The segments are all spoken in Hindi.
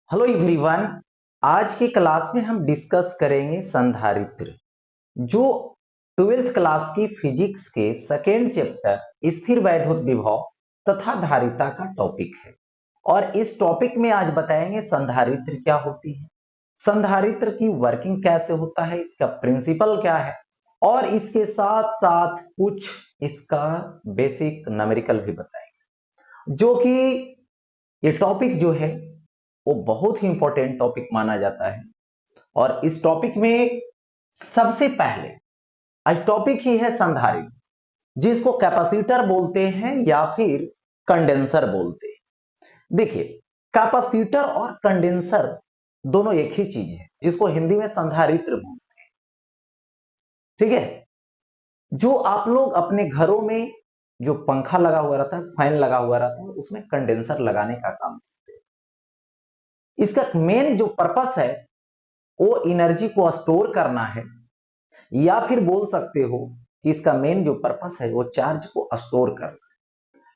Hello everyone. आज की क्लास में हम डिस्कस करेंगे संधारित्र, जो 12th क्लास की फिजिक्स के सेकेंड चैप्टर स्थिर वैद्युत विभव तथा धारिता का टॉपिक है। और इस टॉपिक में आज बताएंगे संधारित्र क्या होती है, संधारित्र की वर्किंग कैसे होता है, इसका प्रिंसिपल क्या है, और इसके साथ साथ कुछ इसका बेसिक न्यूमेरिकल भी बताएंगे। जो कि ये टॉपिक जो है वो बहुत ही इंपॉर्टेंट टॉपिक माना जाता है। और इस टॉपिक में सबसे पहले आज टॉपिक ही है संधारित्र, जिसको कैपेसिटर बोलते हैं या फिर कंडेंसर बोलते हैं। देखिए, कैपेसिटर और कंडेंसर दोनों एक ही चीज है, जिसको हिंदी में संधारित्र बोलते हैं। ठीक है, जो आप लोग अपने घरों में जो पंखा लगा हुआ रहता है, फैन लगा हुआ रहता है, उसमें कंडेंसर लगाने का काम करते हैं। इसका मेन जो पर्पस है वो एनर्जी को स्टोर करना है, या फिर बोल सकते हो कि इसका मेन जो पर्पस है वो चार्ज को स्टोर करना।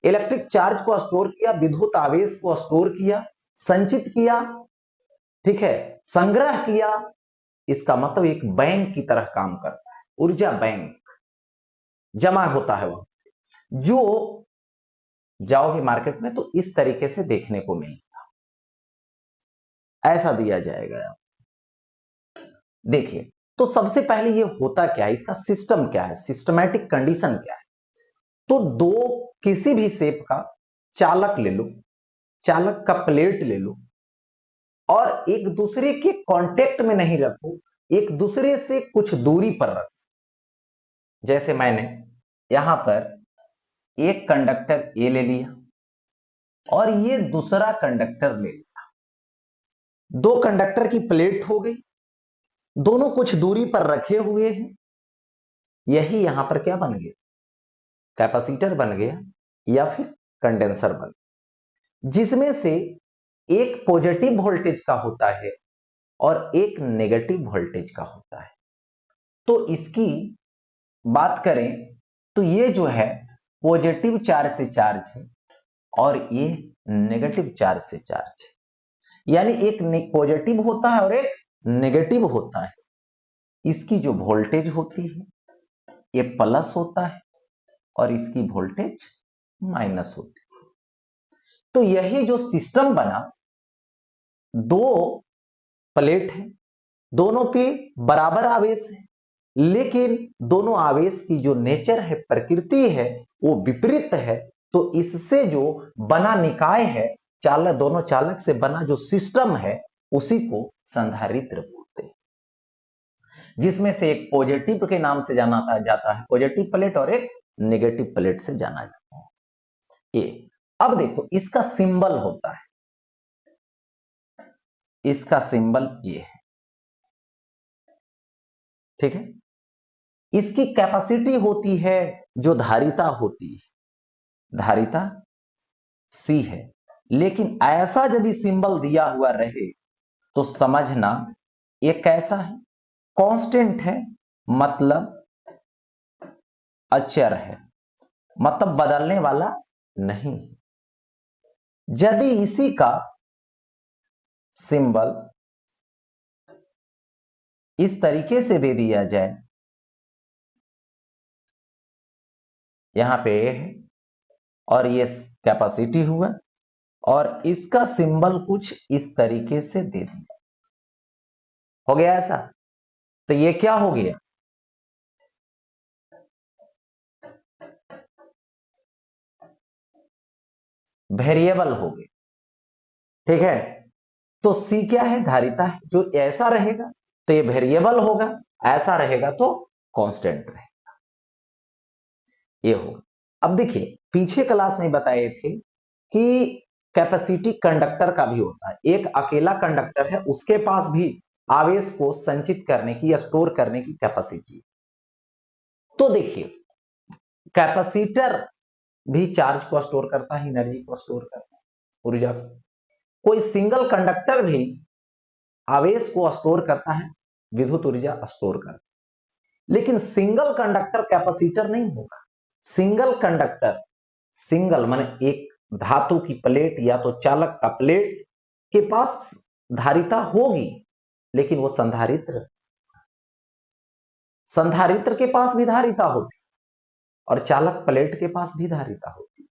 इलेक्ट्रिक चार्ज को स्टोर किया, विद्युत आवेश को स्टोर किया, संचित किया, ठीक है, संग्रह किया। इसका मतलब एक बैंक की तरह काम करता है, ऊर्जा बैंक जमा होता है वह। जो जाओगे मार्केट में तो इस तरीके से देखने को मिलेगा, ऐसा दिया जाएगा। देखिए, तो सबसे पहले ये होता क्या है, इसका सिस्टम क्या है, सिस्टमैटिक कंडीशन क्या है। तो दो किसी भी शेप का चालक ले लो, चालक का प्लेट ले लो, और एक दूसरे के कांटेक्ट में नहीं रखो, एक दूसरे से कुछ दूरी पर रखो। जैसे मैंने यहां पर एक कंडक्टर ए ले लिया और ये दूसरा कंडक्टर ले लिया, दो कंडक्टर की प्लेट हो गई, दोनों कुछ दूरी पर रखे हुए हैं। यही यहां पर क्या बन गया, कैपेसिटर बन गया या फिर कंडेंसर बन गया, जिसमें से एक पॉजिटिव वोल्टेज का होता है और एक नेगेटिव वोल्टेज का होता है। तो इसकी बात करें तो ये जो है पॉजिटिव चार्ज से चार्ज है और ये नेगेटिव चार्ज से चार्ज है, यानी एक पॉजिटिव होता है और एक नेगेटिव होता है। इसकी जो वोल्टेज होती है ये प्लस होता है और इसकी वोल्टेज माइनस होती है। तो यही जो सिस्टम बना, दो प्लेट है, दोनों पे बराबर आवेश है, लेकिन दोनों आवेश की जो नेचर है, प्रकृति है, वो विपरीत है। तो इससे जो बना निकाय है, चालक, दोनों चालक से बना जो सिस्टम है, उसी को संधारित्र बोलते हैं, जिसमें से एक पॉजिटिव के नाम से जाना जाता है, पॉजिटिव प्लेट, और एक नेगेटिव प्लेट से जाना जाता है। ये अब देखो, इसका सिंबल होता है, इसका सिंबल ये है, ठीक है। इसकी कैपेसिटी होती है, जो धारिता होती है, धारिता सी है। लेकिन ऐसा यदि सिंबल दिया हुआ रहे तो समझना ये कैसा है, कांस्टेंट है, मतलब अचर है, मतलब बदलने वाला नहीं। यदि इसी का सिंबल इस तरीके से दे दिया जाए, यहां पे ए है और ये कैपेसिटी हुआ, और इसका सिंबल कुछ इस तरीके से दे दिया, हो गया ऐसा। तो ये क्या हो गया, वेरिएबल हो गए, ठीक है। तो सी क्या है, धारिता है। जो ऐसा रहेगा तो ये वेरिएबल होगा, ऐसा रहेगा तो कांस्टेंट रहेगा, ये होगा। अब देखिए, पीछे क्लास में बताए थे कि कैपेसिटी कंडक्टर का भी होता है। एक अकेला कंडक्टर है, उसके पास भी आवेश को संचित करने की या स्टोर करने की कैपेसिटी। तो देखिए, कैपेसिटर भी चार्ज को स्टोर करता है, एनर्जी को स्टोर करता है, ऊर्जा को। कोई सिंगल कंडक्टर भी आवेश को स्टोर करता है, विद्युत ऊर्जा स्टोर करता है। लेकिन सिंगल कंडक्टर कैपेसिटर नहीं होगा। सिंगल कंडक्टर, सिंगल माने एक धातु की प्लेट या तो चालक का प्लेट के पास धारिता होगी, लेकिन वो संधारित्र, संधारित्र के पास भी धारिता होती और चालक प्लेट के पास भी धारिता होती।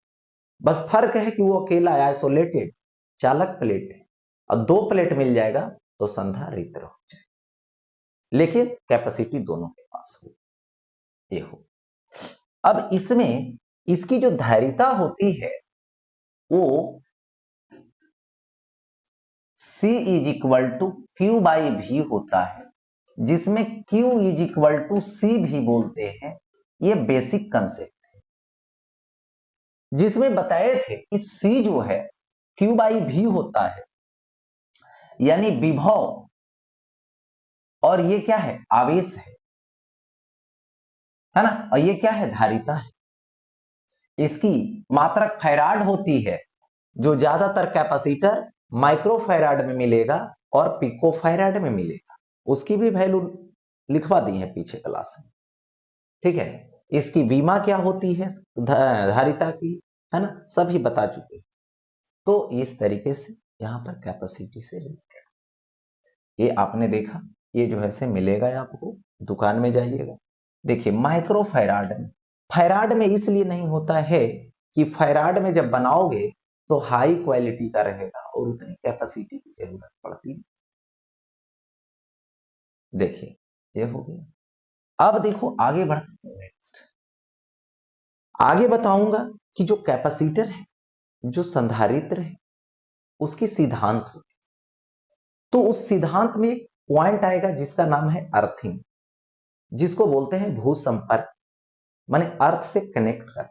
बस फर्क है कि वो अकेला आइसोलेटेड चालक प्लेट है, और दो प्लेट मिल जाएगा तो संधारित्र हो जाए, लेकिन कैपेसिटी दोनों के पास हो, ये हो। अब इसमें इसकी जो धारिता होती है वो C is equal to Q by V होता है, जिसमें Q is equal to C V बोलते हैं। ये बेसिक कंसेप्ट है, जिसमें बताए थे कि C जो है Q बाई भी होता है, यानी विभव, और ये क्या है, आवेश है ना, और ये क्या है, धारिता है। इसकी मात्रक फैराड होती है, जो ज्यादातर कैपेसिटर माइक्रोफैराड में मिलेगा और पिकोफैराड में मिलेगा। उसकी भी वैल्यू लिखवा दी है पीछे क्लास में, ठीक है। इसकी बीमा क्या होती है धारिता की, है ना, सभी बता चुके। तो इस तरीके से यहां पर कैपेसिटी से रिलेटेड ये आपने देखा, ये जो है से मिलेगा आपको, दुकान में जाइएगा। देखिए माइक्रोफैराड में, फैराड में इसलिए नहीं होता है कि फैराड में जब बनाओगे तो हाई क्वालिटी का रहेगा और उतनी कैपेसिटी की जरूरत पड़ती है। देखिए ये हो गया। अब देखो आगे बढ़ते हैं, नेक्स्ट आगे बताऊंगा कि जो कैपेसिटर है, जो संधारित्र है, उसकी सिद्धांत होती है। तो उस सिद्धांत में एक पॉइंट आएगा जिसका नाम है अर्थिंग, जिसको बोलते हैं भू संपर्क, माने अर्थ से कनेक्ट कर,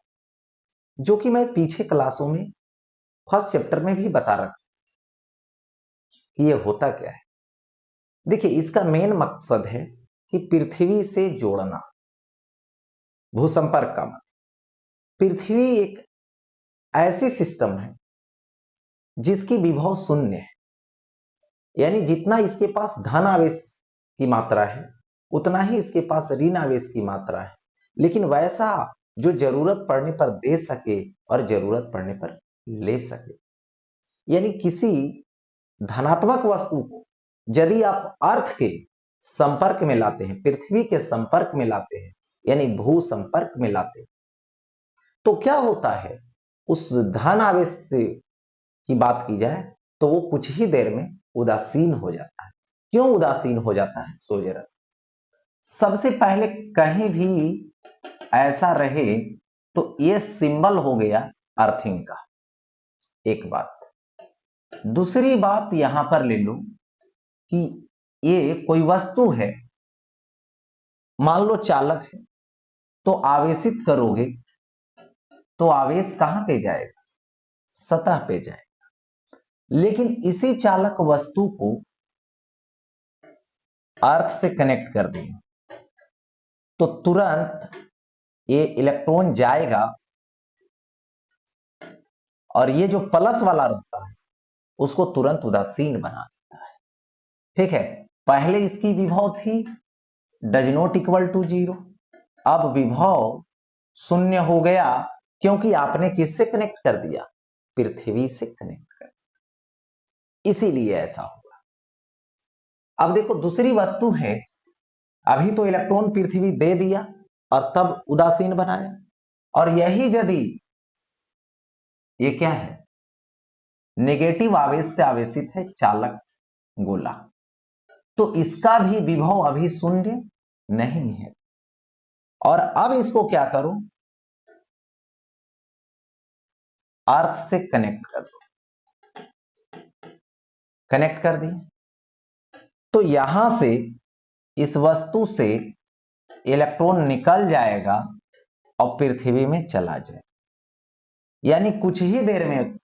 जो कि मैं पीछे क्लासों में फर्स्ट चैप्टर में भी बता रखा कि ये होता क्या है। देखिए इसका मेन मकसद है कि पृथ्वी से जोड़ना। भूसंपर्क का मतलब, पृथ्वी एक ऐसी सिस्टम है जिसकी विभव शून्य है, यानी जितना इसके पास धन आवेश की मात्रा है उतना ही इसके पास ऋण आवेश की मात्रा है, लेकिन वैसा जो जरूरत पड़ने पर दे सके और जरूरत पड़ने पर ले सके। यानी किसी धनात्मक वस्तु को यदि आप अर्थ के संपर्क में लाते हैं, पृथ्वी के संपर्क में लाते हैं, यानी भू संपर्क में लाते हैं, तो क्या होता है, उस धन आवेश से की बात की जाए तो वो कुछ ही देर में उदासीन हो जाता है। क्यों उदासीन हो जाता है, सो जरा। सबसे पहले कहीं भी ऐसा रहे तो ये सिंबल हो गया अर्थिंग का, एक बात। दूसरी बात यहां पर ले लो कि ये कोई वस्तु है, मान लो चालक है, तो आवेशित करोगे तो आवेश कहां पे जाएगा, सतह पे जाएगा। लेकिन इसी चालक वस्तु को अर्थ से कनेक्ट कर दिया तो तुरंत ये इलेक्ट्रॉन जाएगा और ये जो प्लस वाला रहता है उसको तुरंत उदासीन बना देता है, ठीक है। पहले इसकी विभव थी does not equal to zero, अब विभव शून्य हो गया, क्योंकि आपने किससे कनेक्ट कर दिया, पृथ्वी से कनेक्ट कर दिया, इसीलिए ऐसा हुआ। अब देखो दूसरी वस्तु है, अभी तो इलेक्ट्रॉन पृथ्वी दे दिया और तब उदासीन बनाया, और यही यदि ये क्या है, नेगेटिव आवेश से आवेशित है चालक गोला, तो इसका भी विभव अभी शून्य नहीं है। और अब इसको क्या करो, अर्थ से कनेक्ट कर दो, कनेक्ट कर दिए तो यहां से इस वस्तु से इलेक्ट्रॉन निकल जाएगा और पृथ्वी में चला जाए, यानी कुछ ही देर में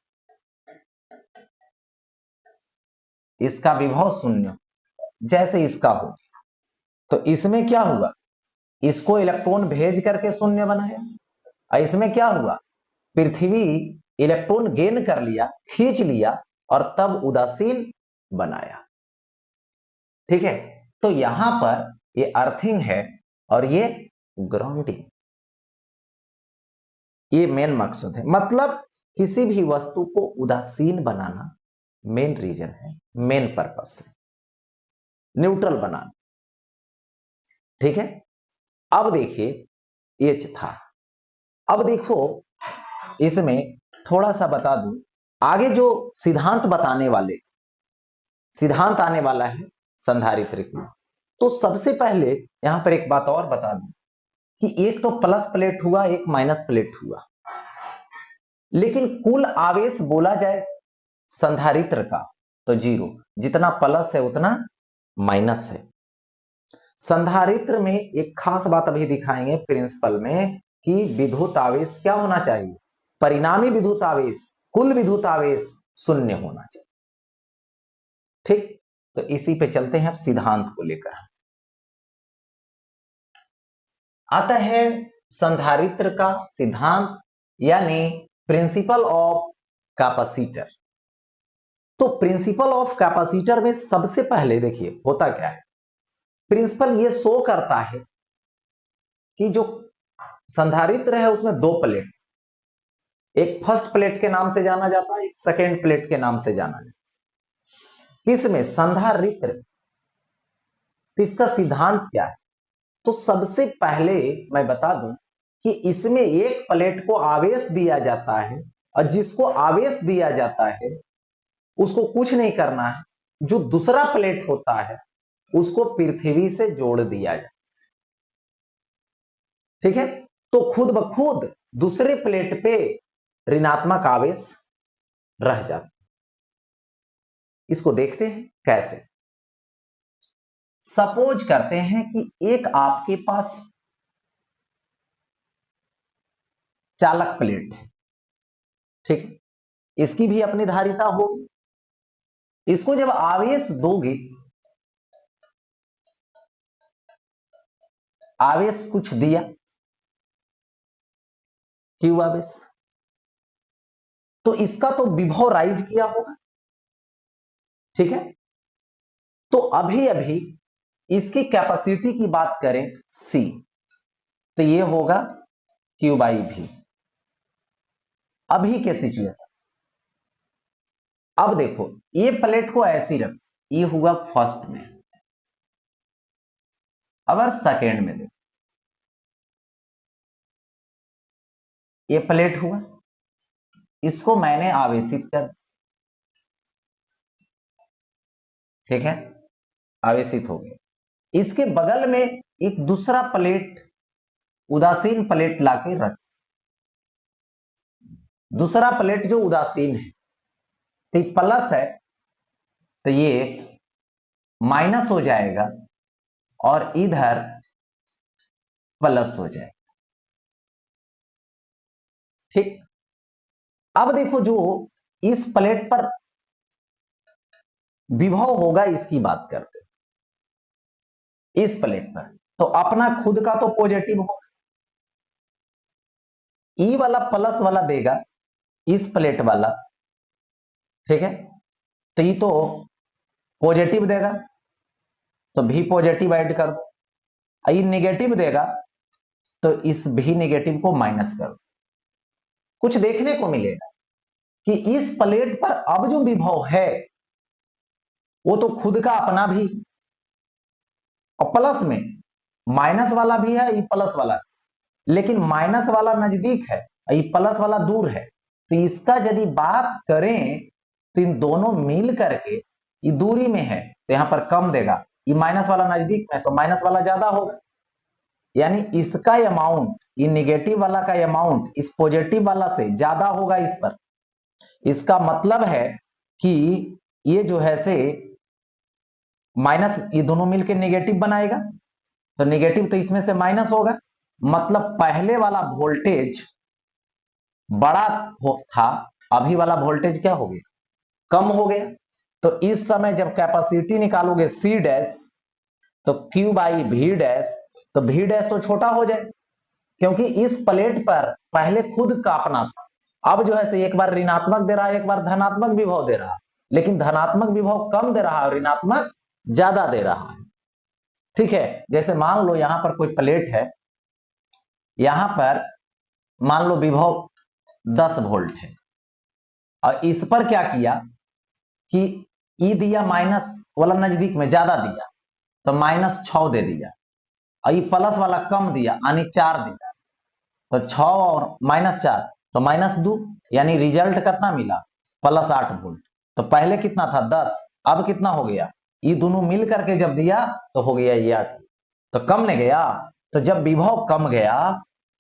इसका विभव शून्य जैसे इसका हो। तो इसमें क्या हुआ, इसको इलेक्ट्रॉन भेज करके शून्य बनाया, और इसमें क्या हुआ, पृथ्वी इलेक्ट्रॉन गेन कर लिया, खींच लिया और तब उदासीन बनाया, ठीक है। तो यहां पर ये अर्थिंग है और ये ग्राउंडिंग, ये मेन मकसद है। मतलब किसी भी वस्तु को उदासीन बनाना मेन रीजन है, मेन पर्पस है न्यूट्रल बनाना। ठीक है, अब देखिए एच था। अब देखो इसमें थोड़ा सा बता दूं, आगे जो सिद्धांत बताने वाले सिद्धांत आने वाला है संधारित्र की, तो सबसे पहले यहां पर एक बात और बता दूं कि एक तो प्लस प्लेट हुआ, एक माइनस प्लेट हुआ, लेकिन कुल आवेश बोला जाए संधारित्र का तो जीरो, जितना प्लस है उतना माइनस है। संधारित्र में एक खास बात अभी दिखाएंगे प्रिंसिपल में कि विद्युत आवेश क्या होना चाहिए, परिणामी विद्युत आवेश, कुल विद्युत आवेश शून्य होना चाहिए। ठीक, तो इसी पे चलते हैं अब सिद्धांत को लेकर। आता है संधारित्र का सिद्धांत यानी प्रिंसिपल ऑफ कैपेसिटर। तो प्रिंसिपल ऑफ कैपेसिटर में सबसे पहले देखिए होता क्या है, प्रिंसिपल ये शो करता है कि जो संधारित्र है उसमें दो प्लेट, एक फर्स्ट प्लेट के नाम से जाना जाता है, एक सेकेंड प्लेट के नाम से जाना जाता है। किसमें, संधारित्र। तो इसका सिद्धांत क्या है, तो सबसे पहले मैं बता दूं कि इसमें एक प्लेट को आवेश दिया जाता है और जिसको आवेश दिया जाता है उसको कुछ नहीं करना है, जो दूसरा प्लेट होता है उसको पृथ्वी से जोड़ दिया जाए। ठीक है, तो खुद ब खुद दूसरे प्लेट पे ऋणात्मक आवेश रह जाता। इसको देखते हैं कैसे। सपोज करते हैं कि एक आपके पास चालक प्लेट है, ठीक है, इसकी भी अपनी धारिता होगी। इसको जब आवेश दोगे, आवेश कुछ दिया, क्यू आवेश, तो इसका तो विभव राइज किया होगा। ठीक है, तो अभी अभी इसकी कैपेसिटी की बात करें सी, तो ये होगा क्यू बाई भी अभी के सिचुएशन। अब देखो ये प्लेट को ऐसी रख, ये हुआ फर्स्ट में, अगर सेकेंड में देखो ये प्लेट हुआ, इसको मैंने आवेशित कर दिया। ठीक है, आवेशित हो गया। इसके बगल में एक दूसरा प्लेट, उदासीन प्लेट लाके रख, दूसरा प्लेट जो उदासीन है, तो प्लस है तो ये माइनस हो जाएगा और इधर प्लस हो जाएगा। ठीक, अब देखो जो इस प्लेट पर विभव होगा इसकी बात करते हैं, इस प्लेट पर तो अपना खुद का तो पॉजिटिव होगा, ई वाला प्लस वाला देगा इस प्लेट वाला। ठीक है, तो ये तो पॉजिटिव देगा तो भी पॉजिटिव ऐड कर दो, ये नेगेटिव देगा तो इस भी नेगेटिव को माइनस कर दो। कुछ देखने को मिलेगा कि इस प्लेट पर अब जो विभव है वो तो खुद का अपना भी, और प्लस में माइनस वाला भी है, ये प्लस वाला, लेकिन माइनस वाला नजदीक है ये प्लस वाला दूर है। तो इसका यदि बात करें तो इन दोनों मिल करके, ये दूरी में है तो यहां पर कम देगा, ये माइनस वाला नजदीक में है तो माइनस वाला ज्यादा होगा। यानी इसका अमाउंट, ये निगेटिव वाला का अमाउंट इस पॉजिटिव वाला से ज्यादा होगा इस पर। इसका मतलब है कि ये जो है से माइनस, ये दोनों मिलकर नेगेटिव बनाएगा तो नेगेटिव तो इसमें से माइनस होगा, मतलब पहले वाला वोल्टेज बड़ा था, अभी वाला वोल्टेज क्या हो गया, कम हो गया। तो इस समय जब कैपेसिटी निकालोगे सी डैश तो क्यू बाई भी डैश, तो भी डैश तो छोटा हो जाए क्योंकि इस प्लेट पर पहले खुद कापना था, अब जो है से एक बार ऋणात्मक दे रहा है, एक बार धनात्मक विभव दे रहा है, लेकिन धनात्मक विभव कम दे रहा है और ऋणात्मक ज्यादा दे रहा है। ठीक है, जैसे मान लो यहां पर कोई प्लेट है, यहां पर मान लो विभव 10 वोल्ट है और इस पर क्या किया कि ई दिया माइनस वाला नजदीक में ज्यादा दिया तो -6 दे दिया, और ये प्लस वाला कम दिया यानी 4 दिया, तो 6 और -4 तो -2, यानी रिजल्ट कितना मिला +8 वोल्ट। तो पहले कितना था 10, अब कितना हो गया, ये दोनों मिल करके जब दिया तो हो गया ये 8, तो कम नहीं गया। तो जब विभव कम गया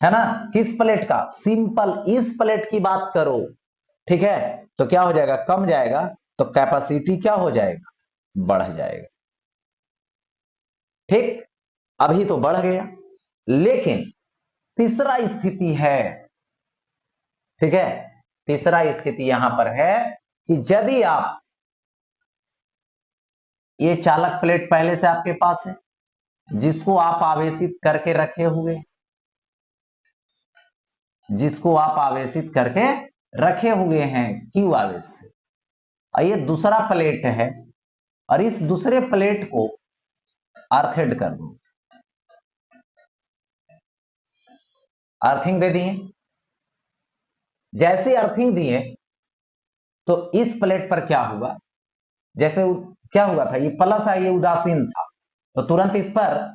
है ना, किस प्लेट का, सिंपल इस प्लेट की बात करो, ठीक है, तो क्या हो जाएगा, कम जाएगा, तो कैपेसिटी क्या हो जाएगा, बढ़ जाएगा। ठीक, अभी तो बढ़ गया, लेकिन तीसरा स्थिति है, ठीक है, तीसरा स्थिति यहां पर है कि यदि आप, ये चालक प्लेट पहले से आपके पास है जिसको आप आवेशित करके रखे हुए, जिसको आप आवेशित करके रखे हुए हैं क्यू आवेश से, और ये दूसरा प्लेट है, और इस दूसरे प्लेट को अर्थेड कर दो, अर्थिंग दे दिए, जैसे अर्थिंग दिए तो इस प्लेट पर क्या हुआ, जैसे क्या हुआ था, ये प्लस है, ये उदासीन था, तो तुरंत इस पर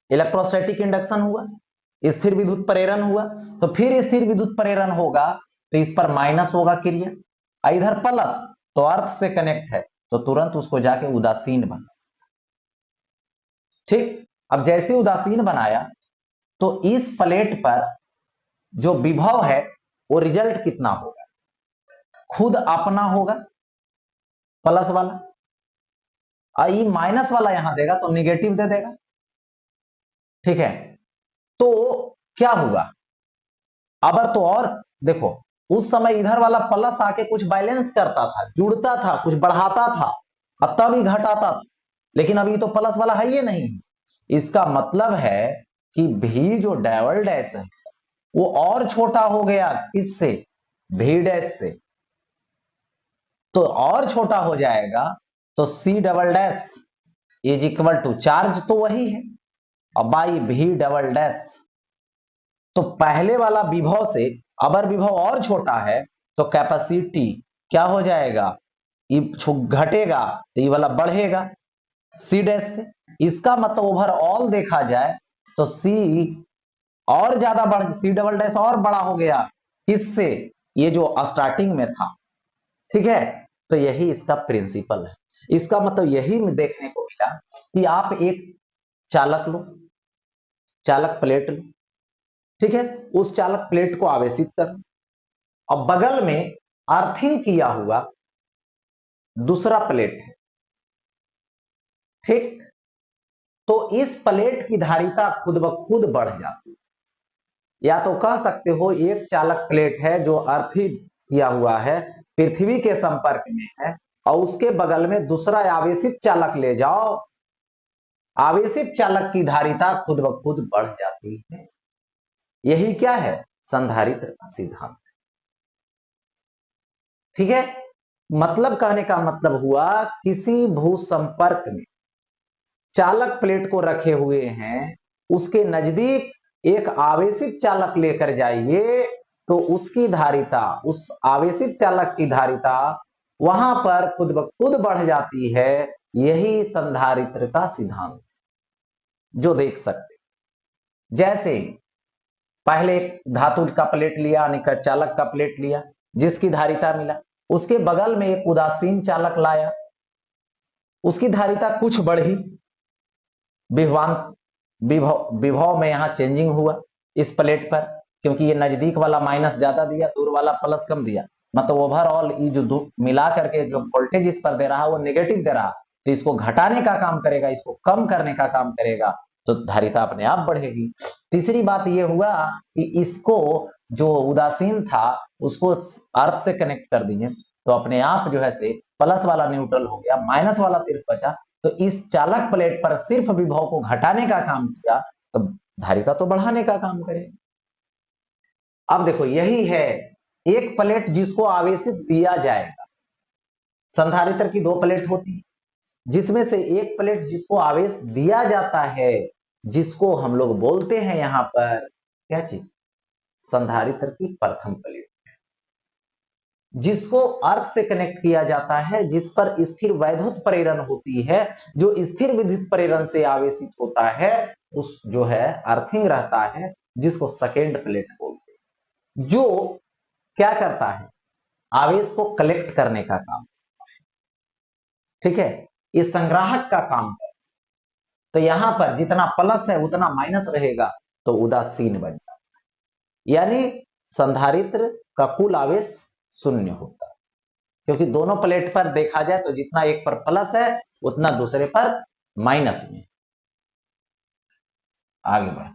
इलेक्ट्रोस्टैटिक इंडक्शन हुआ, स्थिर विद्युत प्रेरण हुआ, तो फिर स्थिर विद्युत प्रेरण होगा तो इस पर माइनस होगा क्रिया, इधर प्लस तो अर्थ से कनेक्ट है, तो तुरंत उसको जाके उदासीन बना। ठीक, अब जैसे उदासीन बनाया तो इस प्लेट पर जो विभव है वो रिजल्ट कितना होगा, खुद अपना होगा प्लस वाला, आई माइनस वाला यहां देगा तो निगेटिव दे देगा। ठीक है, तो क्या हुआ, अब तो और देखो, उस समय इधर वाला प्लस आके कुछ बैलेंस करता था, जुड़ता था, कुछ बढ़ाता था, और तब ही घटाता था, लेकिन अभी तो प्लस वाला है ये नहीं। इसका मतलब है कि भी जो डबल डैश है वो और छोटा हो गया, किससे, भी डैश से, तो और छोटा हो जाएगा, तो C double dash is equal to, charge तो वही है, और बाई भी डबल डैश, तो पहले वाला विभव से अबर विभव और छोटा है, तो कैपेसिटी क्या हो जाएगा, घटेगा तो ये वाला बढ़ेगा सी डैश से। इसका मतलब ओवरऑल देखा जाए तो सी और ज्यादा बढ़, सी डबल डैश और बड़ा हो गया, इससे ये जो स्टार्टिंग में था। ठीक है, तो यही इसका प्रिंसिपल है। इसका मतलब यही देखने को मिला कि आप एक चालक लो, चालक प्लेट लो, ठीक है, उस चालक प्लेट को आवेशित कर, और बगल में अर्थिंग किया हुआ दूसरा प्लेट है, ठीक, तो इस प्लेट की धारिता खुद ब खुद बढ़ जाती है। या तो कह सकते हो एक चालक प्लेट है जो अर्थित किया हुआ है, पृथ्वी के संपर्क में है, और उसके बगल में दूसरा आवेशित चालक ले जाओ, आवेशित चालक की धारिता खुद ब खुद बढ़ जाती है। यही क्या है, संधारित्र का सिद्धांत। ठीक है, मतलब कहने का मतलब हुआ, किसी भू संपर्क में चालक प्लेट को रखे हुए हैं, उसके नजदीक एक आवेशित चालक लेकर जाइए, तो उसकी धारिता, उस आवेशित चालक की धारिता वहां पर खुद ब खुद बढ़ जाती है। यही संधारित्र का सिद्धांत जो देख सकते, जैसे पहले एक धातु का प्लेट लिया, यानी चालक का प्लेट लिया, जिसकी धारिता मिला, उसके बगल में एक उदासीन चालक लाया, उसकी धारिता कुछ बढ़ी, विभवान विभव विभव में यहां चेंजिंग हुआ इस प्लेट पर, क्योंकि ये नजदीक वाला माइनस ज्यादा दिया, दूर वाला प्लस कम दिया, मतलब ओवरऑल ये जो मिला करके जो वोल्टेज इस पर दे रहा है वो नेगेटिव दे रहा, तो इसको घटाने का काम करेगा, इसको कम करने का काम करेगा, तो धारिता अपने आप बढ़ेगी। तीसरी बात ये हुआ कि इसको जो उदासीन था उसको अर्थ से कनेक्ट कर दिए, तो अपने आप जो है से प्लस वाला न्यूट्रल हो गया, माइनस वाला सिर्फ बचा, तो इस चालक प्लेट पर सिर्फ विभव को घटाने का काम किया, तो धारिता तो बढ़ाने का काम करेगा। अब देखो यही है, एक प्लेट जिसको आवेशित दिया जाएगा, संधारित्र की दो प्लेट होती है, जिसमें से एक प्लेट जिसको आवेश दिया जाता है, जिसको हम लोग बोलते हैं यहां पर क्या चीज, संधारित्र की प्रथम प्लेट। जिसको अर्थ से कनेक्ट किया जाता है, जिस पर स्थिर वैद्युत प्रेरण होती है, जो स्थिर विद्युत प्रेरण से आवेशित होता है, उस जो है अर्थिंग रहता है, जिसको सेकेंड प्लेट बोलते हैं, जो क्या करता है, आवेश को कलेक्ट करने का काम, ठीक है, ये संग्राहक का काम है। तो यहां पर जितना प्लस है उतना माइनस रहेगा, तो उदासीन बन जाता है, यानी संधारित्र का कुल आवेश शून्य होता है, क्योंकि दोनों प्लेट पर देखा जाए तो जितना एक पर प्लस है उतना दूसरे पर माइनस में। आगे बढ़,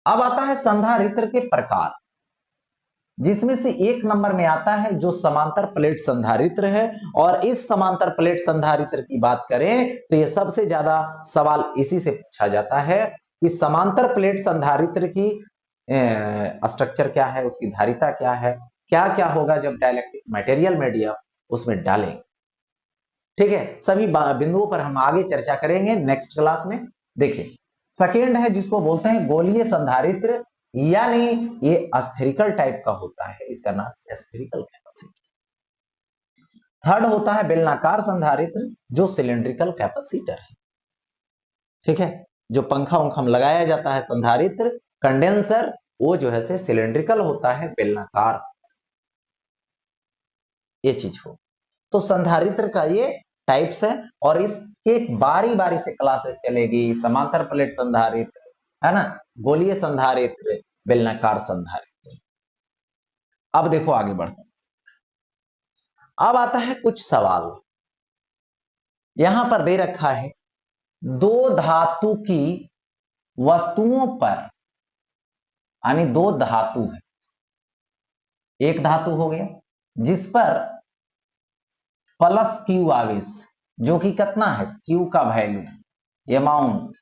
अब आता है संधारित्र के प्रकार, जिसमें से एक नंबर में आता है जो समांतर प्लेट संधारित्र है। और इस समांतर प्लेट संधारित्र की बात करें तो यह सबसे ज्यादा सवाल इसी से पूछा जाता है कि समांतर प्लेट संधारित्र की स्ट्रक्चर क्या है, उसकी धारिता क्या है, क्या क्या होगा जब डाइलेक्ट्रिक मटेरियल मीडियम उसमें डालेंगे। ठीक है, सभी बिंदुओं पर हम आगे चर्चा करेंगे नेक्स्ट क्लास में। देखिए, सेकेंड है जिसको बोलते हैं गोलीय संधारित्र, यानी ये स्फेरिकल टाइप का होता है, इसका नाम स्फेरिकल कैपेसिटर। थर्ड होता है बेलनाकार संधारित्र, जो सिलेंड्रिकल कैपेसिटर है। ठीक है, जो पंखा उंखा में लगाया जाता है संधारित्र, कंडेंसर, वो जो है से सिलेंड्रिकल होता है, बेलनाकार, ये चीज हो। तो संधारित्र का ये टाइप्स है, और इसके बारी बारी से क्लासेस चलेगी। समांतर प्लेट संधारित्र, है ना, गोलीय संधारित्र, बेलनाकार संधारित्र। अब देखो आगे बढ़ते हैं। अब आता है कुछ सवाल, यहां पर दे रखा है दो धातु की वस्तुओं पर, यानी दो धातु है, एक धातु हो गया जिस पर प्लस क्यू आवेश, जो कि कितना है, क्यू का वैल्यू अमाउंट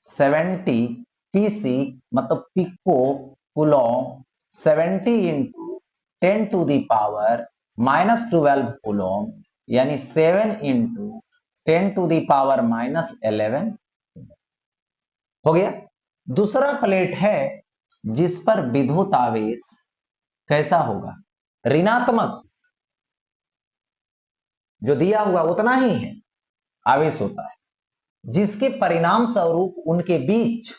70 पीसी, मतलब pico coulomb, 70 into 10 to the power -12 coulomb, यानी 7 इंटू 10 टू दी पावर -11 हो गया। दूसरा प्लेट है जिस पर विद्युत आवेश कैसा होगा, ऋणात्मक, जो दिया हुआ उतना ही है आवेश होता है, जिसके परिणाम स्वरूप उनके बीच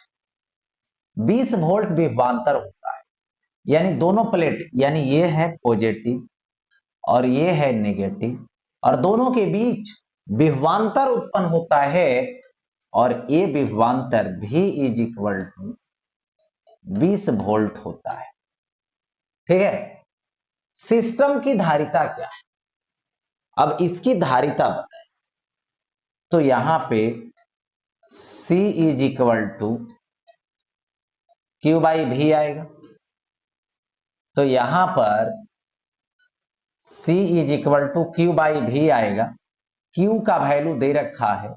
20 वोल्ट विभवांतर होता है। यानी दोनों प्लेट, यानी ये है पॉजिटिव और ये है नेगेटिव, और दोनों के बीच विभवांतर उत्पन्न होता है, और ये विभवांतर भी इज इक्वल टू 20 वोल्ट होता है। ठीक है, सिस्टम की धारिता क्या है, अब इसकी धारिता बताएं, तो यहां पे C is equal to Q by V आएगा। तो यहां पर C is equal to Q by V आएगा। Q का वैल्यू दे रखा है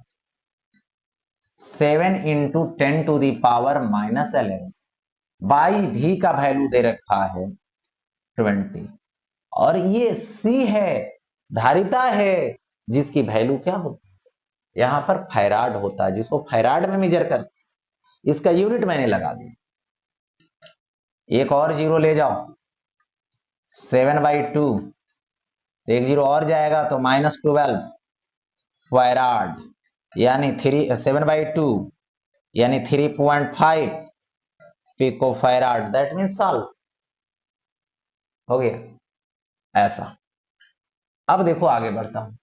7 into 10 to the power -11, by V का वैल्यू दे रखा है 20, और ये C है, धारिता है, जिसकी वैल्यू क्या होती है, यहां पर फैराड होता है, जिसको फैराड में मेजर करते हैं। इसका यूनिट मैंने लगा दिया, एक और जीरो ले जाओ, 7/2, तो एक जीरो और जाएगा तो -12 फैराड, यानी 7/2 यानी 3.5 pico farad, that mean solve हो गया ऐसा। अब देखो आगे बढ़ता हूं,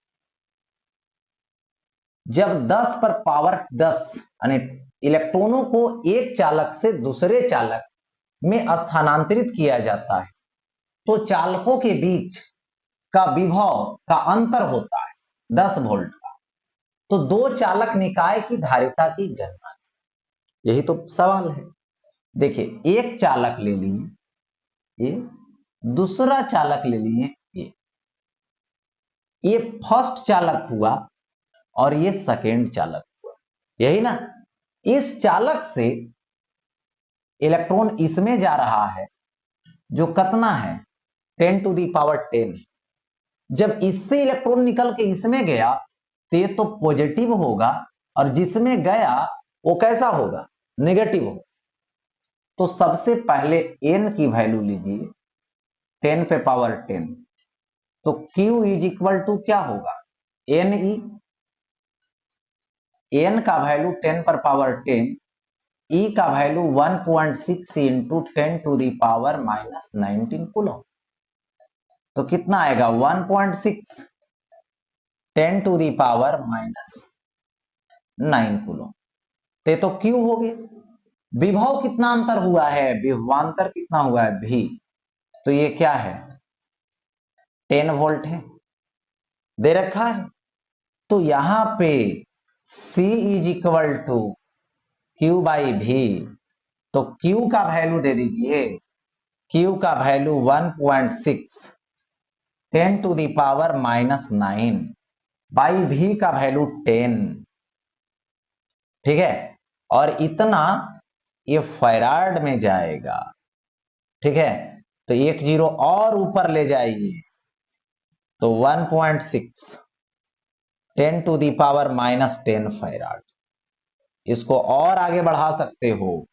जब 10 पर पावर 10 यानी इलेक्ट्रॉनों को एक चालक से दूसरे चालक में स्थानांतरित किया जाता है, तो चालकों के बीच का विभव का अंतर होता है 10 वोल्ट का। तो दो चालक निकाय की धारिता की गणना, यही तो सवाल है। देखिए, एक चालक ले लिए ये, दूसरा चालक ले लिए ये फर्स्ट चालक हुआ और ये सेकेंड चालक हुआ, यही ना। इस चालक से इलेक्ट्रॉन इसमें जा रहा है, जो कितना है 10 टू दी पावर 10। जब इससे इलेक्ट्रॉन निकल के इसमें गया तो ये तो पॉजिटिव होगा, और जिसमें गया वो कैसा होगा, नेगेटिव होगा। तो सबसे पहले n की वैल्यू लीजिए 10 पे पावर 10, तो Q इज इक्वल टू क्या होगा, एन ई, एन का वैल्यू 10 पर पावर 10, ई का value 1.6 into 10 to the power minus 19 coulomb. तो कितना आएगा 1.6 10 to the power minus 9 coulomb. तो क्यू हो गए। विभव कितना अंतर हुआ है, विभवांतर कितना हुआ है भी, तो ये क्या है 10 वोल्ट है, दे रखा है। तो यहां पे C is equal to Q by V, तो Q का वैल्यू दे दीजिए, Q का value 1.6 10 to the power minus 9 by V का वैल्यू 10, ठीक है। और इतना ये फैराड में जाएगा, ठीक है। तो एक जीरो और ऊपर ले जाइए, तो 1.6 10 to the power minus 10 farad. इसको और आगे बढ़ा सकते हो,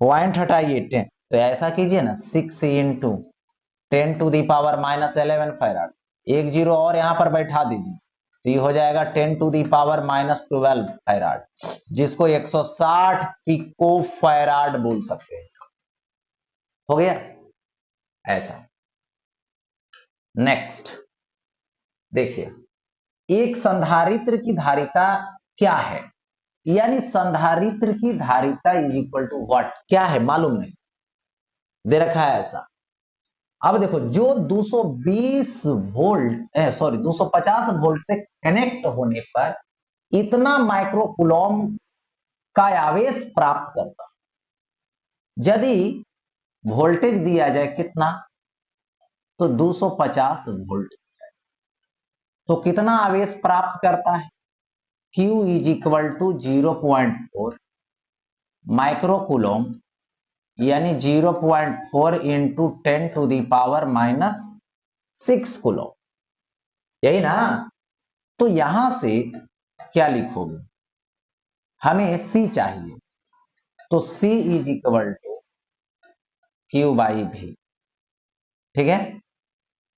पॉइंट हटाइए 10, तो ऐसा कीजिए ना 6 into 10 to the power minus 11 farad, एक जीरो और यहां पर बैठा दीजिए, तो ये हो जाएगा 10 to the power minus 12 farad, जिसको 160 पिको फैराड बोल सकते हैं। हो गया ऐसा। नेक्स्ट देखिए, एक संधारित्र की धारिता क्या है, यानी संधारित्र की धारिता इज इक्वल टू व्हाट, क्या है मालूम नहीं, दे रखा है ऐसा। अब देखो, जो 220 वोल्ट 250 वोल्ट से कनेक्ट होने पर इतना माइक्रोकूलम का आवेश प्राप्त करता, यदि वोल्टेज दिया जाए कितना, तो 250 वोल्ट, तो कितना आवेश प्राप्त करता है, Q is equal to 0.4 microcoulomb, यानी 0.4 into 10 to the power minus 6 coulomb, यही ना। तो यहां से क्या लिखोगे, हमें C चाहिए, तो C is equal to Q by भी, ठीक है।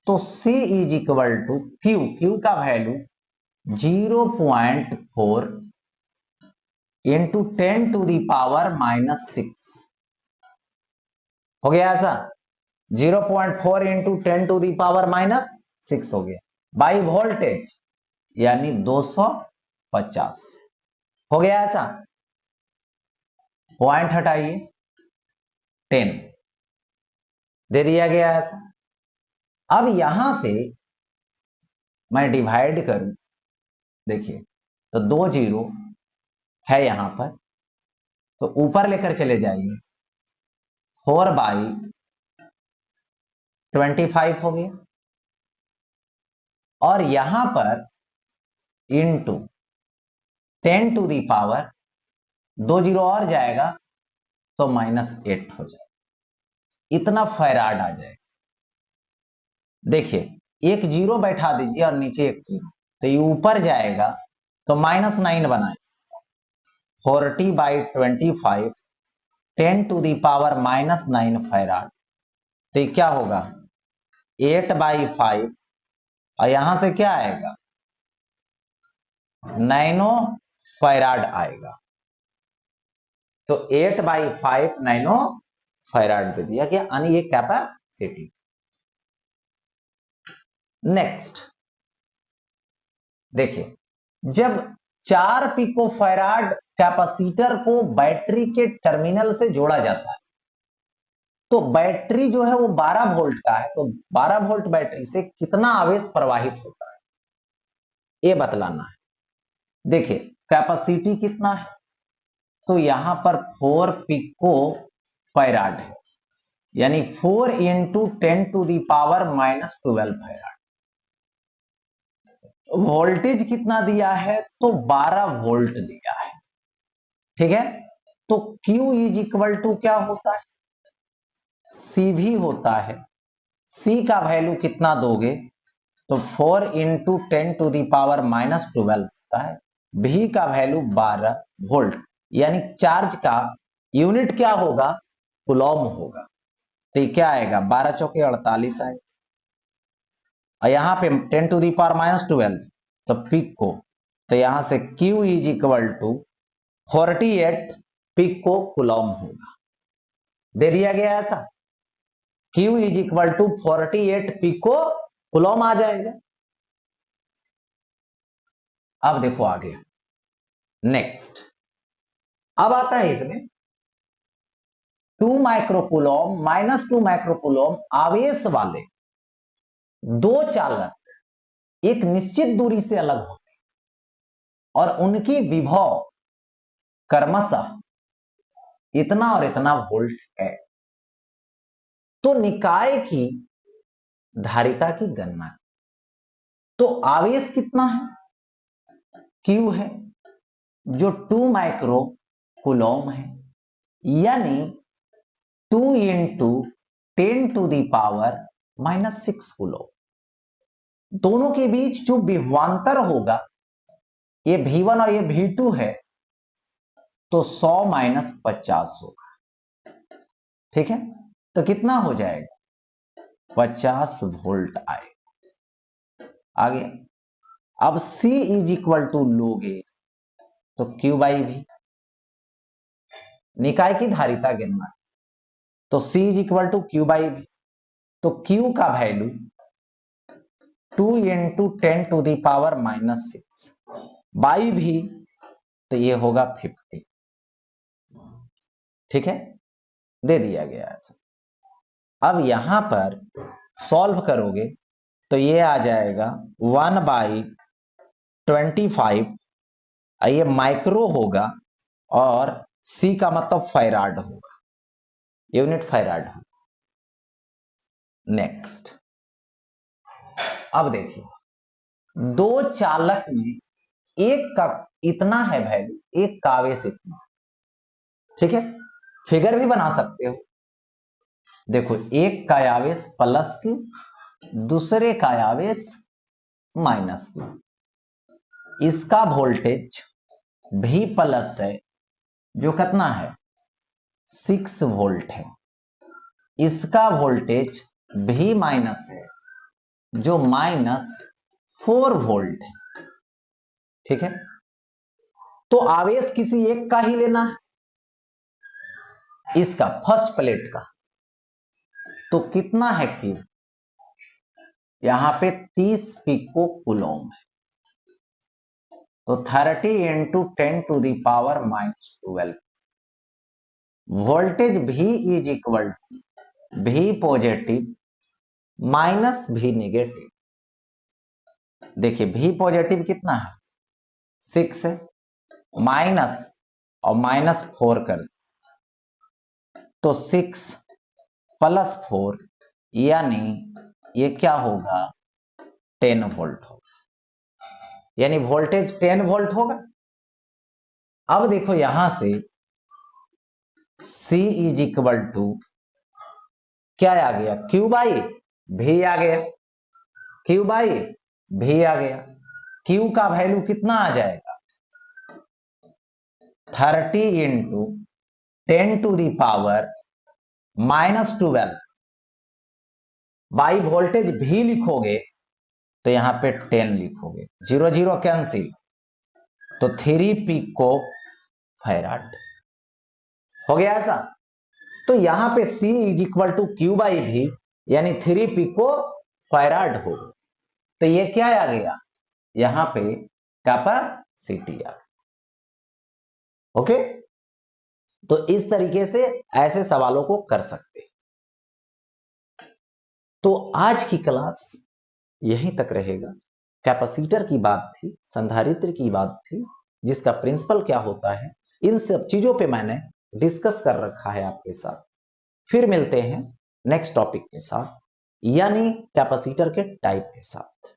तो C is equal to Q का value 0.4 into 10 to the power minus 6, हो गया ऐसा, 0.4 into 10 to the power minus 6 हो गया, बाई वोल्टेज यानी 250, हो गया ऐसा। पॉइंट हटाइए 10, दे दिया गया ऐसा। अब यहां से मैं डिवाइड करूं, देखिए, तो 2 जीरो है यहां पर, तो ऊपर लेकर चले जाइए, 4/25 हो गया, और यहां पर into 10 to the power, 2 zero और जाएगा तो -8 हो जाएगा, इतना फैराड आ जाएगा। देखिए, एक जीरो बैठा दीजिए और नीचे एक जीरो, तो ये ऊपर जाएगा तो -9 बनाए, 40/25 10 टू दी पावर -9 फैराड, तो ये क्या होगा 8/5, और यहां से क्या आएगा नैनो फैराड आएगा, तो 8/5 नैनो फैराड दे दिया गया, यानी ये कैपेसिटी। नेक्स्ट देखिए, जब 4 पिको फैराड कैपेसिटर को बैटरी के टर्मिनल से जोड़ा जाता है, तो बैटरी जो है वो 12 वोल्ट का है, तो 12 वोल्ट बैटरी से कितना आवेश प्रवाहित होता है ये बतलाना है। देखिए, कैपेसिटी कितना है, तो यहां पर 4 पिको फैराड है, यानी 4 into 10 to the power -12 farad. Voltage कितना दिया है, तो 12 वोल्ट दिया है, ठीक है। तो Q इज इक्वल टू क्या होता है, C भी होता है, C का वैल्यू कितना दोगे, तो 4 इंटू 10 टू दी पावर -12 होता है, V का वैल्यू 12 वोल्ट, यानी चार्ज का यूनिट क्या होगा, कूलम होगा। तो ये क्या आएगा 12 चौके 48 आएगा। और यहां पे 10⁻⁻12 तो पिको, तो यहां से Q is equal to 48 pico coulomb होगा। दे दिया गया ऐसा, Q is equal to 48 pico coulomb आ जाएगा। अब देखो आगे नेक्स्ट, अब आता है इसमें 2 माइक्रोकुलॉम माइनस 2 माइक्रोकुलॉम आवेश वाले दो चालक एक निश्चित दूरी से अलग होते हैं और उनकी विभव क्रमशः इतना और इतना वोल्ट है। तो निकाय की धारिता की गणना, तो आवेश कितना है, Q है जो 2 माइक्रो कुलॉम है, यानी 2 इंटू 10⁻⁻6 कुलॉम। दोनों के बीच जो विभवांतर होगा, ये V1 और ये V2 है, तो 100 - 50 होगा। ठीक है, तो कितना हो जाएगा, 50 वोल्ट आए। आगे अब C इज इक्वल टू लोगे तो Q/V, निकाय की धारिता गिनना, तो C is equal to Q/V, तो Q का वैल्यू 2 इंटू 10⁻⁻6 बाई भी, तो ये होगा 50। ठीक है, दे दिया गया है। अब यहां पर सॉल्व करोगे तो ये आ जाएगा 1/25, ये माइक्रो होगा और C का मतलब फैराड होगा, यूनिट फैराड होगा। नेक्स्ट, अब देखिए दो चालक में एक का इतना है वैल्यू, एक का आवेश इतना। ठीक है, फिगर भी बना सकते हो। देखो एक का आवेश प्लस की, दूसरे का आवेश माइनस की। इसका वोल्टेज भी प्लस है जो कितना है 6 वोल्ट है, इसका वोल्टेज भी माइनस है जो -4 वोल्ट है। ठीक है, तो आवेश किसी एक का ही लेना है, इसका फर्स्ट प्लेट का, तो कितना है Q, यहां पे 30 पिको कुलॉम है, तो 30 into 10⁻⁻12। Voltage V is equal to V positive minus V negative. देखिए V पॉजिटिव कितना है 6 है, माइनस और -4 कर, तो 6 + 4 यानी ये क्या होगा 10 वोल्ट होगा, यानी वोल्टेज 10 वोल्ट होगा। अब देखो यहां से C इज इक्वल टू क्या आ गया Q/V आ गया, Q/V आ गया। Q का वैल्यू कितना आ जाएगा 30 इंटू 10⁻⁻12 बाई वोल्टेज भी लिखोगे तो यहां पे 10 लिखोगे, 0 0 कैंसिल, तो 3 पिको फैराड हो गया ऐसा। तो यहां पे C is equal to Q/V यानी 3 पिको फैराड हो, तो ये क्या आ गया यहां पे कैपेसिटी आ गया। ओके, तो इस तरीके से ऐसे सवालों को कर सकते हैं। तो आज की क्लास यहीं तक रहेगा। कैपेसिटर की बात थी, संधारित्र की बात थी, जिसका प्रिंसिपल क्या होता है, इन सब चीजों पे मैंने डिस्कस कर रखा है आपके साथ। फिर मिलते हैं नेक्स्ट टॉपिक के साथ, यानी कैपेसिटर के टाइप के साथ।